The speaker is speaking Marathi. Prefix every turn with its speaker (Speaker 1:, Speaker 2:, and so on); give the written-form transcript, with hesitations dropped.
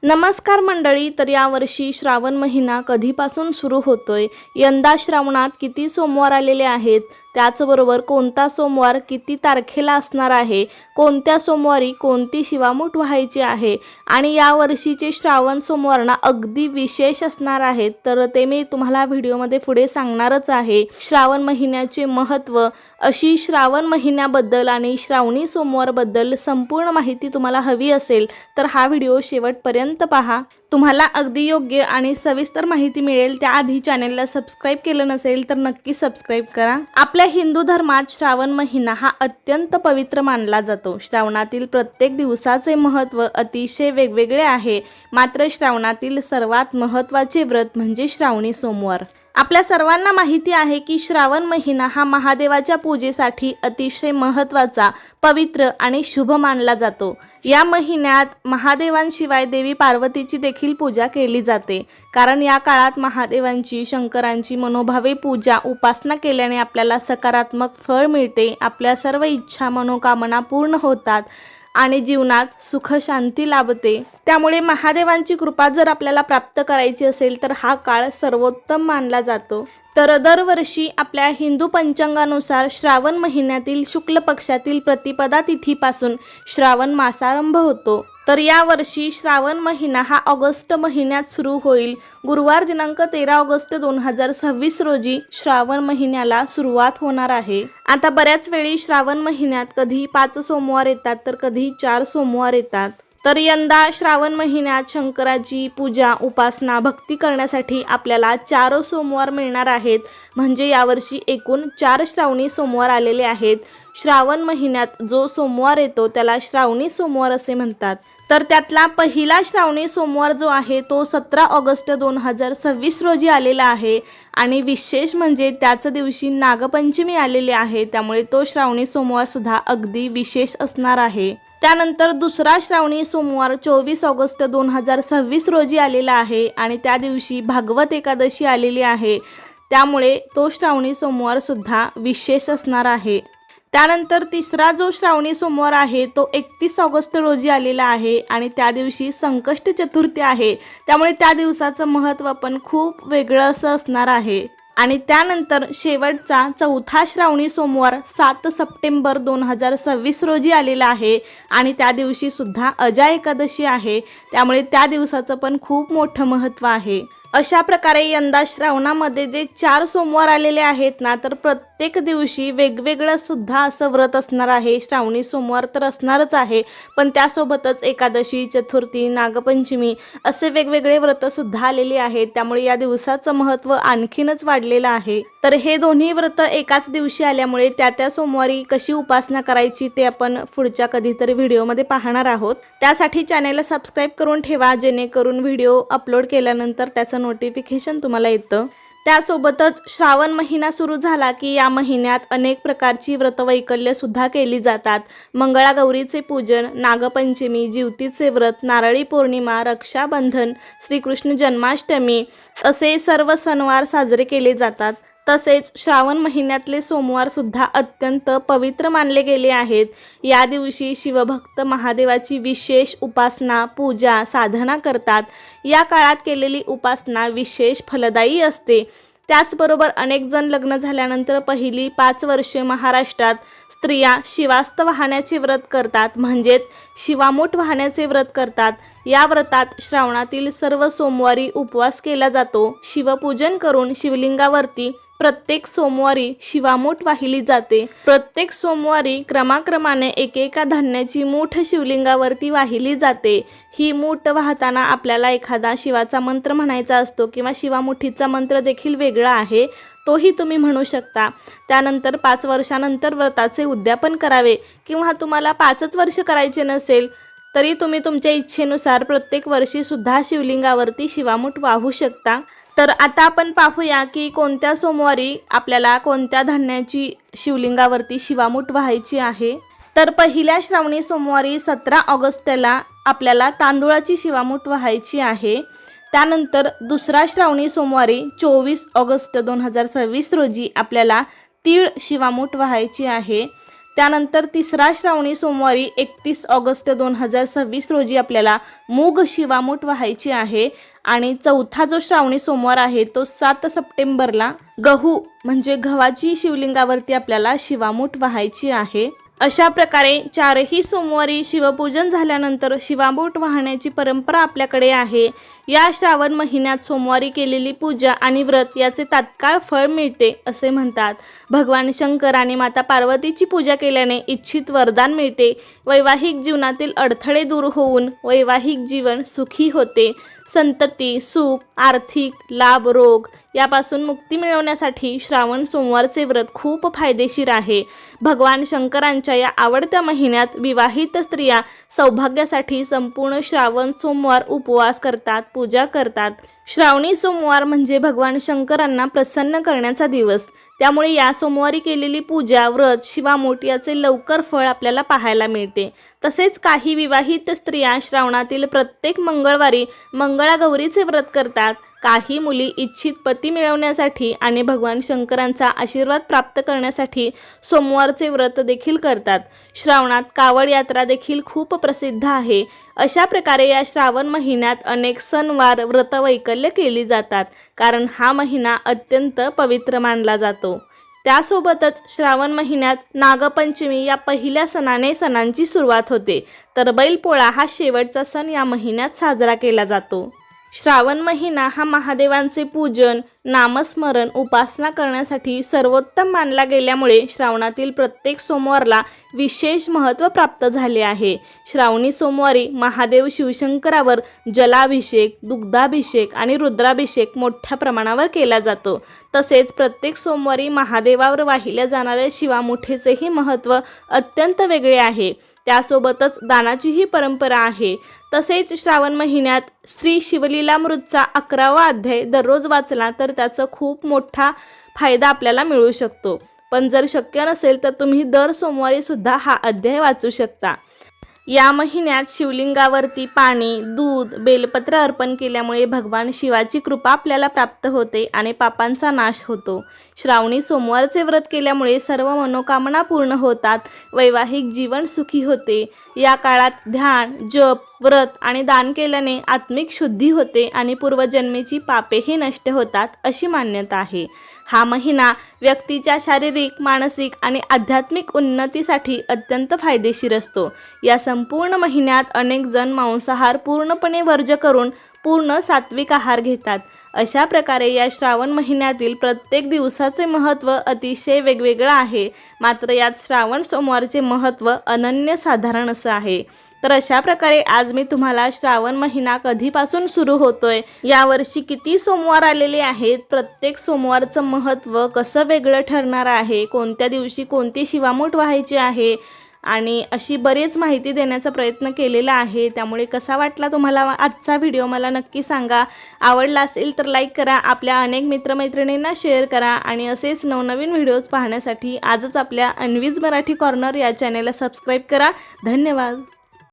Speaker 1: नमस्कार मंडळी, तर यावर्षी श्रावण महिना कधीपासून सुरू होतोय, यंदा श्रावणात किती सोमवार आलेले आहेत, त्याचबरोबर कोणता सोमवार किती तारखेला असणार आहे, कोणत्या सोमवारी कोणती शिवामूठ व्हायची आहे आणि यावर्षीचे श्रावण सोमवारना अगदी विशेष असणार आहेत, तर ते मी तुम्हाला व्हिडिओमध्ये पुढे सांगणारच आहे। श्रावण महिन्याचे महत्त्व, अशी श्रावण महिन्याबद्दल आणि श्रावणी सोमवारबद्दल संपूर्ण माहिती तुम्हाला हवी असेल तर हा व्हिडिओ शेवटपर्यंत पहा। तुम्हाला अगदी योग्य आणि सविस्तर माहिती मिळेल। त्याआधी चॅनलला सबस्क्राइब केलं नसेल तर नक्की सबस्क्राइब करा। आपल्या हिंदू धर्मात श्रावण महिना हा अत्यंत पवित्र मानला जातो। श्रावणातील प्रत्येक दिवसाचे महत्त्व अतिशय वेगवेगळे आहे, मात्र श्रावणातील सर्वात महत्त्वाचे व्रत म्हणजे श्रावणी सोमवार। आपल्या सर्वांना माहिती आहे की श्रावण महिना हा महादेवाच्या पूजेसाठी अतिशय महत्त्वाचा, पवित्र आणि शुभ मानला जातो। या महिन्यात महादेवांशिवाय देवी पार्वतीची देखील पूजा केली जाते, कारण या काळात महादेवांची, शंकरांची मनोभावे पूजा, उपासना केल्याने आपल्याला सकारात्मक फळ मिळते, आपल्या सर्व इच्छा मनोकामना पूर्ण होतात आणि जीवनात सुख शांती लाभते। त्यामुळे महादेवांची कृपा जर आपल्याला प्राप्त करायची असेल तर हा काळ सर्वोत्तम मानला जातो। तर दरवर्षी आपल्या हिंदू पंचांगानुसार श्रावण महिन्यातील शुक्ल पक्षातील प्रतिपदा तिथीपासून श्रावण मासारंभ होतो। तर यावर्षी श्रावण महिना हा ऑगस्ट महिन्यात सुरू होईल। गुरुवार दिनांक 13 ऑगस्ट 2026 रोजी श्रावण महिन्याला सुरुवात होणार आहे। आता बऱ्याच वेळी श्रावण महिन्यात कधी 5 सोमवार येतात तर कधी 4 सोमवार येतात। तर यंदा श्रावण महिन्यात शंकराची पूजा, उपासना, भक्ती करण्यासाठी आपल्याला 4 सोमवार मिळणार आहेत। म्हणजे यावर्षी एकूण 4 श्रावणी सोमवार आलेले आहेत। श्रावण महिन्यात जो सोमवार येतो त्याला श्रावणी सोमवार असे म्हणतात। तर त्यातला पहिला श्रावणी सोमवार जो आहे तो 17 ऑगस्ट 2026 रोजी आलेला आहे आणि विशेष म्हणजे त्याच दिवशी नागपंचमी आलेली आहे, त्यामुळे तो श्रावणी सोमवार सुद्धा अगदी विशेष असणार आहे। त्यानंतर दुसरा श्रावणी सोमवार 24 ऑगस्ट 2026 रोजी आलेला आहे आणि त्या दिवशी भागवत एकादशी आलेली आहे, त्यामुळे तो श्रावणी सोमवार सुद्धा विशेष असणार आहे। त्यानंतर तिसरा जो श्रावणी सोमवार आहे तो 31 ऑगस्ट रोजी आलेला आहे आणि त्या दिवशी संकष्ट चतुर्थी आहे, त्यामुळे त्या दिवसाचं महत्त्व पण खूप वेगळं असं असणार आहे। आणि त्यानंतर शेवटचा चौथा श्रावणी सोमवार 7 सप्टेंबर 2026 रोजी आलेला आहे आणि त्या दिवशी सुद्धा अजा एकादशी आहे, त्यामुळे त्या दिवसाचं पण खूप मोठं महत्त्व आहे। अशा प्रकारे यंदा श्रावणामध्ये जे 4 सोमवार आलेले आहेत ना, तर प्रत्येक दिवशी वेगवेगळं सुद्धा असं व्रत असणार आहे। श्रावणी सोमवार तर असणारच आहे, पण त्यासोबतच एकादशी, चतुर्थी, नागपंचमी असे वेगवेगळे व्रत सुद्धा आलेले आहेत, त्यामुळे या दिवसाचं महत्त्व आणखीनच वाढलेलं आहे। तर हे दोन्ही व्रत एकाच दिवशी आल्यामुळे त्या सोमवारी कशी उपासना करायची ते आपण पुढच्या कधीतरी व्हिडिओमध्ये पाहणार आहोत। त्यासाठी चॅनलला सबस्क्राइब करून ठेवा, जेणेकरून व्हिडिओ अपलोड केल्यानंतर त्याचं नोटिफिकेशन तुम्हाला येतं। त्यासोबतच श्रावण महिना सुरू झाला की या महिन्यात अनेक प्रकारची व्रतवैकल्य सुद्धा केली जातात। मंगळागौरीचे पूजन, नागपंचमी, जिवतीचे व्रत, नारळी पौर्णिमा, रक्षाबंधन, श्रीकृष्ण जन्माष्टमी असे सर्व सणवार साजरे केले जातात। तसेच श्रावण महिन्यातले सोमवार सुद्धा अत्यंत पवित्र मानले गेले आहेत। या दिवशी शिवभक्त महादेवाची विशेष उपासना, पूजा, साधना करतात। या काळात केलेली उपासना विशेष फलदायी असते। त्याचबरोबर अनेक जण लग्न झाल्यानंतर पहिली 5 वर्षे महाराष्ट्रात स्त्रिया शिवास्त वाहण्याचे व्रत करतात, म्हणजेच शिवामूठ वाहण्याचे व्रत करतात। या व्रतात श्रावणातील सर्व सोमवारी उपवास केला जातो। शिवपूजन करून शिवलिंगावरती प्रत्येक सोमवारी शिवामूठ वाहिली जाते। प्रत्येक सोमवारी क्रमाक्रमाने एकेका धान्याची मूठ शिवलिंगावरती वाहिली जाते। ही मूठ वाहताना आपल्याला एखादा शिवाचा मंत्र म्हणायचा असतो किंवा शिवामुठीचा मंत्र देखील वेगळा आहे, तोही तुम्ही म्हणू शकता। त्यानंतर 5 वर्षानंतर व्रताचे उद्यापन करावे किंवा तुम्हाला 5च वर्ष करायचे नसेल तरी तुम्ही तुमच्या इच्छेनुसार प्रत्येक वर्षी सुद्धा शिवलिंगावरती शिवामूठ वाहू शकता। तर आता आपण पाहूया की कोणत्या सोमवारी आपल्याला कोणत्या धान्याची शिवलिंगावरती शिवामूठ व्हायची आहे। तर पहिल्या श्रावणी सोमवारी 17 ऑगस्टला आपल्याला तांदूळाची शिवामूठ व्हायची आहे। त्यानंतर दुसरा श्रावणी सोमवारी 24 ऑगस्ट 2026 रोजी आपल्याला तीळ शिवामूठ व्हायची आहे। त्यानंतर तिसरा श्रावणी सोमवारी 31 ऑगस्ट 2026 रोजी आपल्याला मूग शिवामूठ वाहायची आहे आणि चौथा जो श्रावणी सोमवार आहे तो 7 सप्टेंबरला गहू म्हणजे गव्हाची शिवलिंगावरती आपल्याला शिवामूठ वाहायची आहे। अशा प्रकारे चारही सोमवारी शिवपूजन झाल्यानंतर शिवामूठ वाहण्याची परंपरा आपल्याकडे आहे। या श्रावण महिन्यात सोमवारी केलेली पूजा आणि व्रत याचे तात्काळ फळ मिळते असे म्हणतात। भगवान शंकर आणि माता पार्वतीची पूजा केल्याने इच्छित वरदान मिळते। वैवाहिक जीवनातील अडथळे दूर होऊन वैवाहिक जीवन सुखी होते। संतती, सुख, आर्थिक लाभ, रोग यापासून मुक्ती मिळवण्यासाठी श्रावण सोमवारचे व्रत खूप फायदेशीर आहे। भगवान शंकरांच्या या आवडत्या महिन्यात विवाहित स्त्रिया सौभाग्यासाठी संपूर्ण श्रावण सोमवार उपवास करतात, पूजा करतात। श्रावणी सोमवार म्हणजे भगवान शंकरांना प्रसन्न करण्याचा दिवस, त्यामुळे या सोमवारी केलेली पूजा, व्रत, शिवामूठ याचे लवकर फळ आपल्याला पाहायला मिळते। तसेच काही विवाहित स्त्रिया श्रावणातील प्रत्येक मंगळवारी मंगळागौरीचे व्रत करतात। काही मुली इच्छित पती मिळवण्यासाठी आणि भगवान शंकरांचा आशीर्वाद प्राप्त करण्यासाठी सोमवारचे व्रत देखील करतात। श्रावणात कावड यात्रा देखील खूप प्रसिद्ध आहे। अशा प्रकारे या श्रावण महिन्यात अनेक सणवार, व्रतवैकल्य केली जातात, कारण हा महिना अत्यंत पवित्र मानला जातो। त्यासोबतच श्रावण महिन्यात नागपंचमी या पहिल्या सणाने सणांची सुरुवात होते, तर बैलपोळा हा शेवटचा सण या महिन्यात साजरा केला जातो। श्रावण महिना हा महादेवांचे पूजन, नामस्मरण, उपासना करण्यासाठी सर्वोत्तम मानला गेल्यामुळे श्रावणातील प्रत्येक सोमवारला विशेष महत्त्व प्राप्त झाले आहे। श्रावणी सोमवारी महादेव शिवशंकरावर जलाभिषेक, दुग्धाभिषेक आणि रुद्राभिषेक मोठ्या प्रमाणावर केला जातो। तसेच प्रत्येक सोमवारी महादेवावर वाहिल्या जाणाऱ्या शिवामुठेचेही महत्त्व अत्यंत वेगळे आहे। त्यासोबतच दानाचीही परंपरा आहे। तसेच श्रावण महिन्यात श्री शिवलीलामृतचा 11वा अध्याय दररोज वाचला तर त्याचा खूप मोठा फायदा आपल्याला मिळू शकतो। पण जर शक्य नसेल तर तुम्ही दर सोमवारी सुद्धा हा अध्याय वाचू शकता। या महिन्यात शिवलिंगावरती पाणी, दूध, बेलपत्र अर्पण केल्यामुळे भगवान शिवाची कृपा आपल्याला प्राप्त होते आणि पापांचा नाश होतो। श्रावणी सोमवारचे व्रत केल्यामुळे सर्व मनोकामना पूर्ण होतात, वैवाहिक जीवन सुखी होते। या काळात ध्यान, जप, व्रत आणि दान केल्याने आत्मिक शुद्धी होते आणि पूर्वजन्मेची पापेही नष्ट होतात अशी मान्यता आहे। हा महिना व्यक्तीच्या शारीरिक, मानसिक आणि आध्यात्मिक उन्नतीसाठी अत्यंत फायदेशीर असतो। या संपूर्ण महिन्यात अनेक जण मांसाहार पूर्णपणे वर्ज्य करून पूर्ण सात्विक आहार घेतात। अशा प्रकारे या श्रावण महिन्यातील प्रत्येक दिवसाचे महत्त्व अतिशय वेगवेगळं आहे, मात्र यात श्रावण सोमवारचे महत्त्व अनन्यसाधारण असं आहे। तर अशा प्रकारे आज मी तुम्हाला श्रावण महिना कधीपासून सुरू होतोय, यावर्षी किती सोमवार आलेले आहेत, प्रत्येक सोमवारचं महत्त्व कसं वेगळं ठरणार आहे, कोणत्या दिवशी कोणती शिवामूठ व्हायची आहे आणि अशी बरीच माहिती देण्याचा प्रयत्न केलेला आहे। त्यामुळे कसा वाटला तुम्हाला आजचा व्हिडिओ मला नक्की सांगा। आवडला असेल तर लाईक करा, आपल्या अनेक मित्रमैत्रिणींना शेअर करा आणि असेच नवनवीन व्हिडिओज पाहण्यासाठी आजच आपल्या अन्वीज मराठी कॉर्नर या चॅनेलला सबस्क्राईब करा। धन्यवाद।